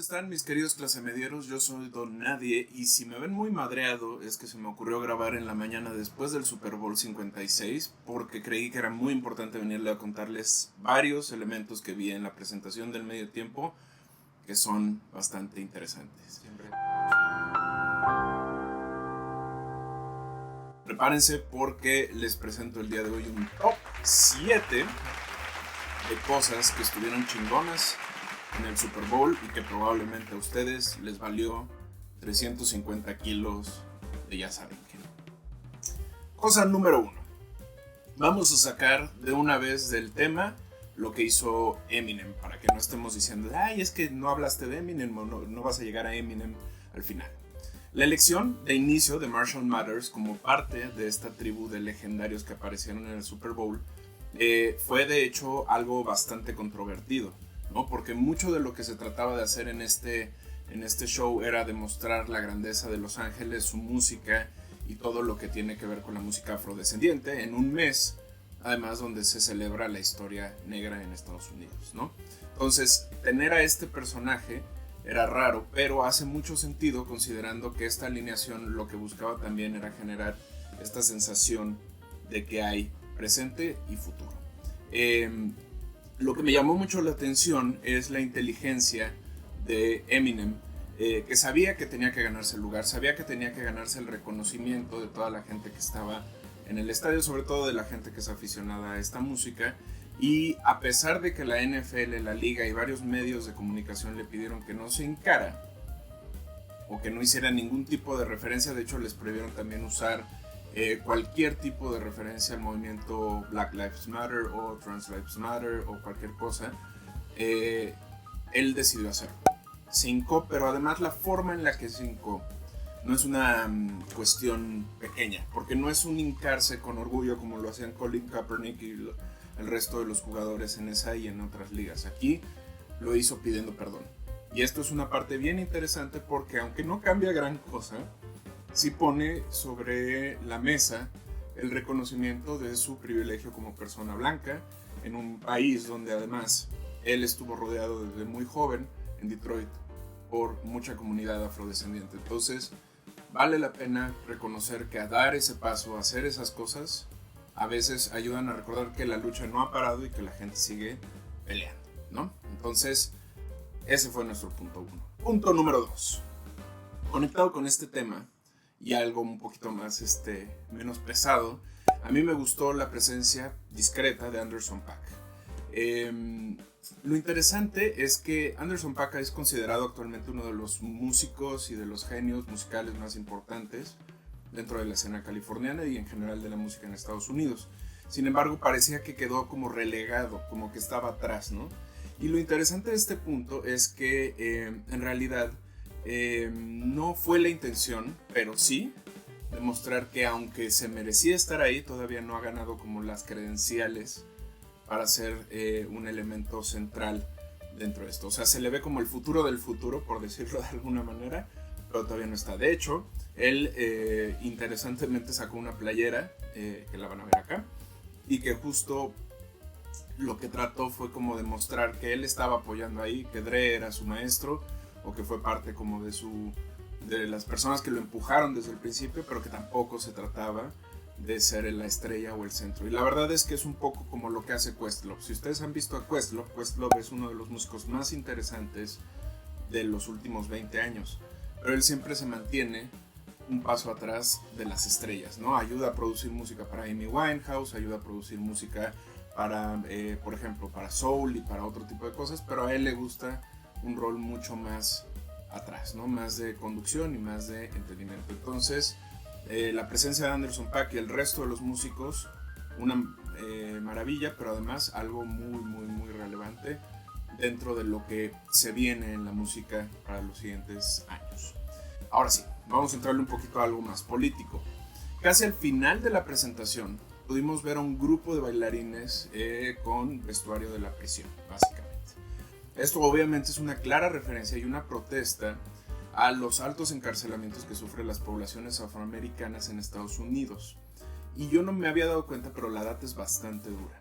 están mis queridos clasemedieros? Yo soy Don Nadie y si me ven muy madreado es que se me ocurrió grabar en la mañana después del Super Bowl 56 porque creí que era muy importante venirle a contarles varios elementos que vi en la presentación del medio tiempo que son bastante interesantes. Prepárense porque les presento el día de hoy un top 7 de cosas que estuvieron chingonas en el Super Bowl y que probablemente a ustedes les valió 350 kilos de ya saben qué. Cosa número 1. Vamos a sacar de una vez del tema lo que hizo Eminem, para que no estemos diciendo, ay, es que no hablaste de Eminem o no vas a llegar a Eminem al final. La elección de inicio de Marshall Mathers como parte de esta tribu de legendarios que aparecieron en el Super Bowl fue de hecho algo bastante controvertido, ¿no? Porque mucho de lo que se trataba de hacer en este show era demostrar la grandeza de Los Ángeles, su música y todo lo que tiene que ver con la música afrodescendiente en un mes, además donde se celebra la historia negra en Estados Unidos, ¿no? Entonces, tener a este personaje era raro, pero hace mucho sentido considerando que esta alineación lo que buscaba también era generar esta sensación de que hay presente y futuro. Lo que me llamó mucho la atención es la inteligencia de Eminem, que sabía que tenía que ganarse el lugar, sabía que tenía que ganarse el reconocimiento de toda la gente que estaba en el estadio, sobre todo de la gente que es aficionada a esta música. Y a pesar de que la NFL, la liga y varios medios de comunicación le pidieron que no se encara o que no hiciera ningún tipo de referencia, de hecho les prohibieron también usar cualquier tipo de referencia al movimiento Black Lives Matter o Trans Lives Matter o cualquier cosa, él decidió hacerlo. Se hincó, pero además la forma en la que se hincó no es una cuestión pequeña, porque no es un hincarse con orgullo como lo hacían Colin Kaepernick y el resto de los jugadores en esa y en otras ligas. Aquí lo hizo pidiendo perdón. Y esto es una parte bien interesante porque aunque no cambia gran cosa, sí pone sobre la mesa el reconocimiento de su privilegio como persona blanca en un país donde además él estuvo rodeado desde muy joven en Detroit por mucha comunidad afrodescendiente. Entonces vale la pena reconocer que a dar ese paso, a hacer esas cosas, a veces ayudan a recordar que la lucha no ha parado y que la gente sigue peleando, ¿no? Entonces ese fue nuestro punto 1. Punto número 2. Conectado con este tema y algo un poquito más menos pesado, a mí me gustó la presencia discreta de Anderson .Paak. Lo interesante es que Anderson .Paak es considerado actualmente uno de los músicos y de los genios musicales más importantes dentro de la escena californiana y en general de la música en Estados Unidos. Sin embargo, parecía que quedó como relegado, como que estaba atrás, ¿no? Y lo interesante de este punto es que en realidad no fue la intención, pero sí demostrar que aunque se merecía estar ahí, todavía no ha ganado como las credenciales para ser un elemento central dentro de esto. O sea, se le ve como el futuro del futuro, por decirlo de alguna manera, pero todavía no está. De hecho, él interesantemente sacó una playera, que la van a ver acá, y que justo lo que trató fue como demostrar que él estaba apoyando ahí, que Dre era su maestro, o que fue parte como de las personas que lo empujaron desde el principio, pero que tampoco se trataba de ser la estrella o el centro. Y la verdad es que es un poco como lo que hace Questlove. Si ustedes han visto a Questlove, Questlove es uno de los músicos más interesantes de los últimos 20 años. Pero él siempre se mantiene un paso atrás de las estrellas, ¿no? Ayuda a producir música para Amy Winehouse, ayuda a producir música para, por ejemplo, para soul y para otro tipo de cosas, pero a él le gusta un rol mucho más atrás, ¿no? Más de conducción y más de entendimiento. Entonces, la presencia de Anderson .Paak y el resto de los músicos, una maravilla, pero además algo muy, muy, muy relevante dentro de lo que se viene en la música para los siguientes años. Ahora sí, vamos a entrarle un poquito a algo más político. Casi al final de la presentación pudimos ver a un grupo de bailarines con vestuario de la prisión, básicamente. Esto obviamente es una clara referencia y una protesta a los altos encarcelamientos que sufren las poblaciones afroamericanas en Estados Unidos. Y yo no me había dado cuenta, pero la data es bastante dura.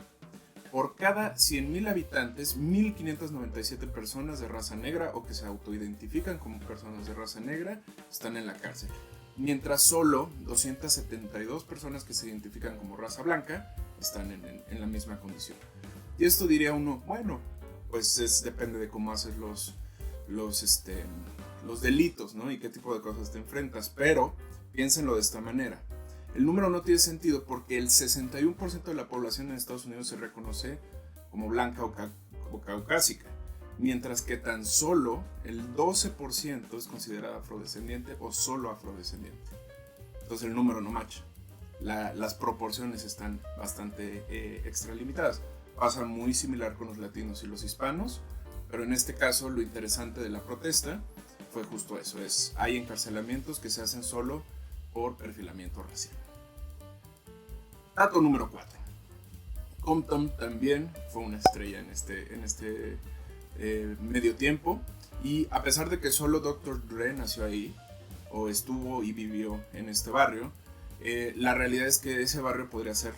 por cada 100,000 habitantes, 1,597 personas de raza negra o que se autoidentifican como personas de raza negra están en la cárcel. Mientras solo 272 personas que se identifican como raza blanca están en la misma condición. Y esto diría uno, bueno, pues depende de cómo haces los delitos, ¿no? Y qué tipo de cosas te enfrentas. Pero piénsenlo de esta manera. El número no tiene sentido porque el 61% de la población en Estados Unidos se reconoce como blanca o caucásica, mientras que tan solo el 12% es considerada afrodescendiente o solo afrodescendiente. Entonces el número no matcha. Las proporciones están bastante extralimitadas. Pasa muy similar con los latinos y los hispanos, pero en este caso lo interesante de la protesta fue justo eso, hay encarcelamientos que se hacen solo por perfilamiento racial. Dato número 4. Compton también fue una estrella en este medio tiempo, y a pesar de que solo Dr. Dre nació ahí, o estuvo y vivió en este barrio, la realidad es que ese barrio podría ser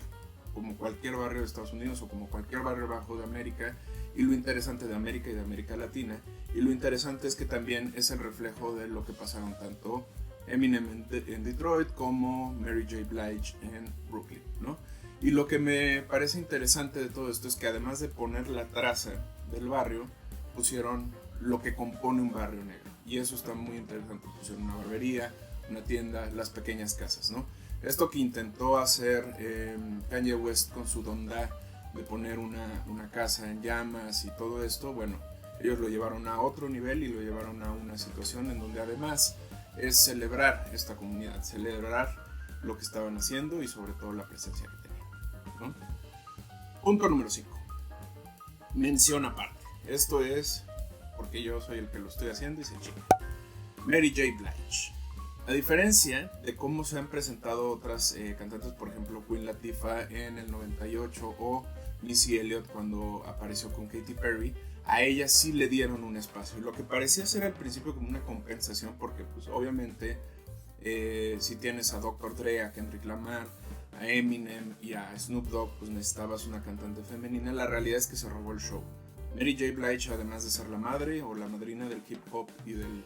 como cualquier barrio de Estados Unidos o como cualquier barrio bajo de América, y lo interesante de América y de América Latina, y lo interesante es que también es el reflejo de lo que pasaron tanto Eminem en Detroit como Mary J. Blige en Brooklyn, ¿no? Y lo que me parece interesante de todo esto es que además de poner la traza del barrio, pusieron lo que compone un barrio negro, y eso está muy interesante. Pusieron una barbería, una tienda, las pequeñas casas, ¿no? Esto que intentó hacer Kanye West con su Donda, de poner una casa en llamas y todo esto, bueno, ellos lo llevaron a otro nivel y lo llevaron a una situación en donde además es celebrar esta comunidad, celebrar lo que estaban haciendo y sobre todo la presencia que tenían, ¿no? Punto número 5. Mención aparte. Esto es porque yo soy el que lo estoy haciendo y se chinga. Mary J. Blige. A diferencia de cómo se han presentado otras cantantes, por ejemplo Queen Latifah en el 98 o Missy Elliott cuando apareció con Katy Perry, a ella sí le dieron un espacio. Lo que parecía ser al principio como una compensación, porque pues obviamente si tienes a Dr. Dre, a Kendrick Lamar, a Eminem y a Snoop Dogg, pues necesitabas una cantante femenina. La realidad es que se robó el show. Mary J. Blige, además de ser la madre o la madrina del hip hop y del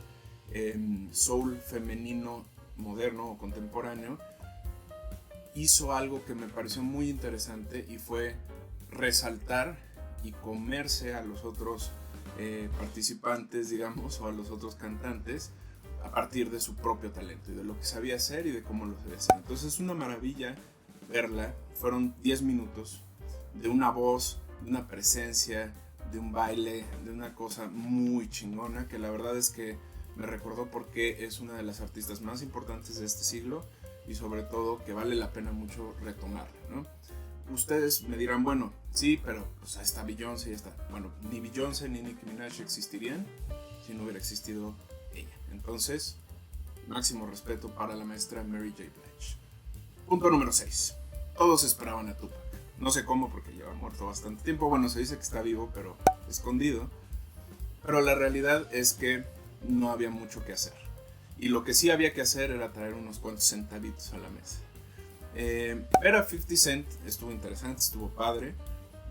soul femenino moderno o contemporáneo, hizo algo que me pareció muy interesante, y fue resaltar y comerse a los otros participantes, digamos, o a los otros cantantes a partir de su propio talento y de lo que sabía hacer y de cómo lo sabía hacer. Entonces es una maravilla verla. Fueron 10 minutos de una voz, de una presencia, de un baile, de una cosa muy chingona, que la verdad es que me recordó porque es una de las artistas más importantes de este siglo, y sobre todo que vale la pena mucho retomarla, ¿no? Ustedes me dirán, bueno, sí, pero pues, está Beyoncé y está. Bueno, ni Beyoncé ni Nicki Minaj existirían si no hubiera existido ella. Entonces, máximo respeto para la maestra Mary J. Blige. Punto número 6. Todos esperaban a Tupac. No sé cómo, porque lleva muerto bastante tiempo. Bueno, se dice que está vivo, pero escondido. Pero la realidad es que no había mucho que hacer. Y lo que sí había que hacer era traer unos cuantos centavitos a la mesa. Ver a 50 Cent estuvo interesante, estuvo padre.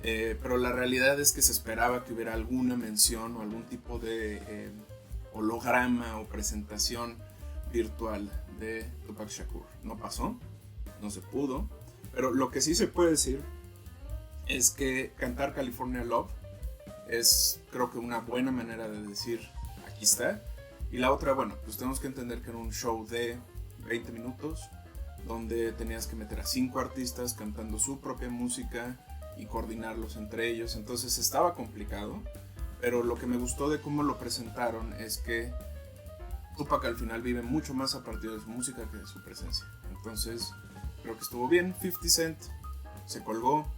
Pero la realidad es que se esperaba que hubiera alguna mención o algún tipo de holograma o presentación virtual de Tupac Shakur. No pasó, no se pudo. Pero lo que sí se puede decir es que cantar California Love es, creo que, una buena manera de decir aquí está. Y la otra, bueno, pues tenemos que entender que era un show de 20 minutos donde tenías que meter a 5 artistas cantando su propia música y coordinarlos entre ellos. Entonces estaba complicado, pero lo que me gustó de cómo lo presentaron es que Tupac al final vive mucho más a partir de su música que de su presencia. Entonces creo que estuvo bien. 50 Cent se colgó,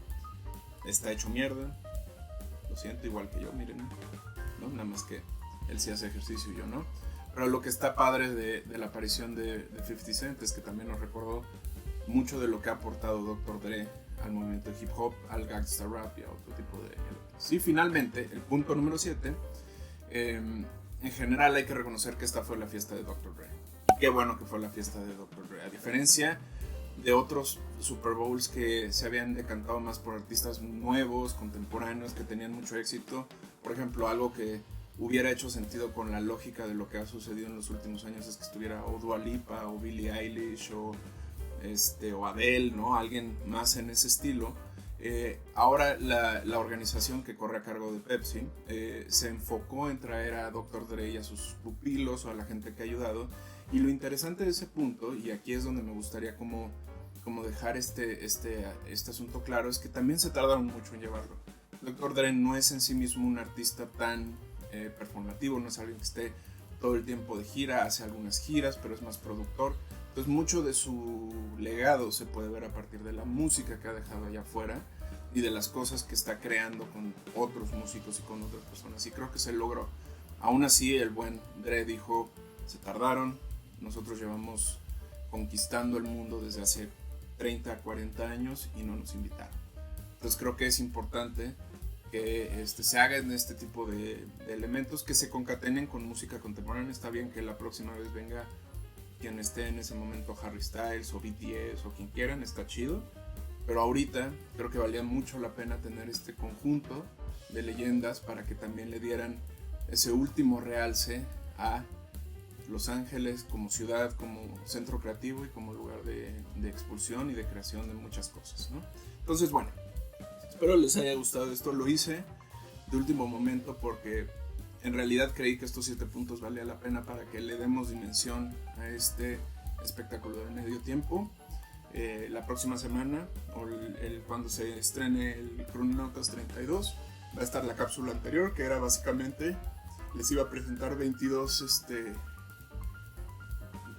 está hecho mierda, lo siento, igual que yo, miren, ¿no? Nada más que él sí hace ejercicio y yo no. Pero lo que está padre de la aparición de 50 Cent es que también nos recordó mucho de lo que ha aportado Dr. Dre al movimiento de hip hop, al gangsta rap y a otro tipo de elementos. Y finalmente, el punto número 7, en general hay que reconocer que esta fue la fiesta de Dr. Dre. Y qué bueno que fue la fiesta de Dr. Dre. A diferencia de otros Super Bowls que se habían decantado más por artistas nuevos, contemporáneos, que tenían mucho éxito. Por ejemplo, algo que hubiera hecho sentido con la lógica de lo que ha sucedido en los últimos años es que estuviera o Dua Lipa o Billie Eilish o Adele, ¿no? Alguien más en ese estilo. Ahora la organización que corre a cargo de Pepsi se enfocó en traer a Dr. Dre y a sus pupilos o a la gente que ha ayudado. Y lo interesante de ese punto, y aquí es donde me gustaría como dejar este asunto claro, es que también se tardaron mucho en llevarlo. Dr. Dre no es en sí mismo un artista tan performativo, no es alguien que esté todo el tiempo de gira, hace algunas giras, pero es más productor. Entonces mucho de su legado se puede ver a partir de la música que ha dejado allá afuera y de las cosas que está creando con otros músicos y con otras personas. Y creo que se logró. Aún así, el buen Dre dijo, se tardaron, nosotros llevamos conquistando el mundo desde hace 30 a 40 años y no nos invitaron. Entonces creo que es importante que se hagan este tipo de elementos que se concatenen con música contemporánea. Está bien que la próxima vez venga quien esté en ese momento, Harry Styles o BTS o quien quieran, está chido, pero ahorita creo que valía mucho la pena tener este conjunto de leyendas para que también le dieran ese último realce a Los Ángeles como ciudad, como centro creativo y como lugar de expulsión y de creación de muchas cosas, ¿no? Entonces, bueno, espero les haya gustado esto. Lo hice de último momento porque en realidad creí que estos 7 puntos valía la pena para que le demos dimensión a este espectáculo de medio tiempo. La próxima semana, o cuando se estrene el Crononautas 32, va a estar la cápsula anterior, que era básicamente, les iba a presentar 22,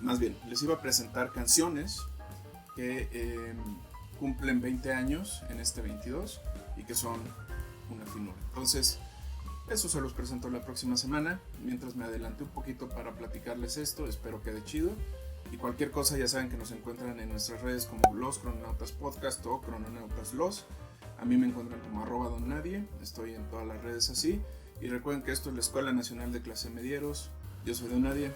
más bien, les iba a presentar canciones que cumplen 20 años en este 22 y que son una finura. Entonces, eso se los presento la próxima semana, mientras me adelanté un poquito para platicarles esto. Espero quede chido. Y cualquier cosa ya saben que nos encuentran en nuestras redes como Los Crononautas Podcast o Crononautas Los. A mí me encuentran como @donnadie, estoy en todas las redes así. Y recuerden que esto es la Escuela Nacional de Clase Medieros. Yo soy Donnadie.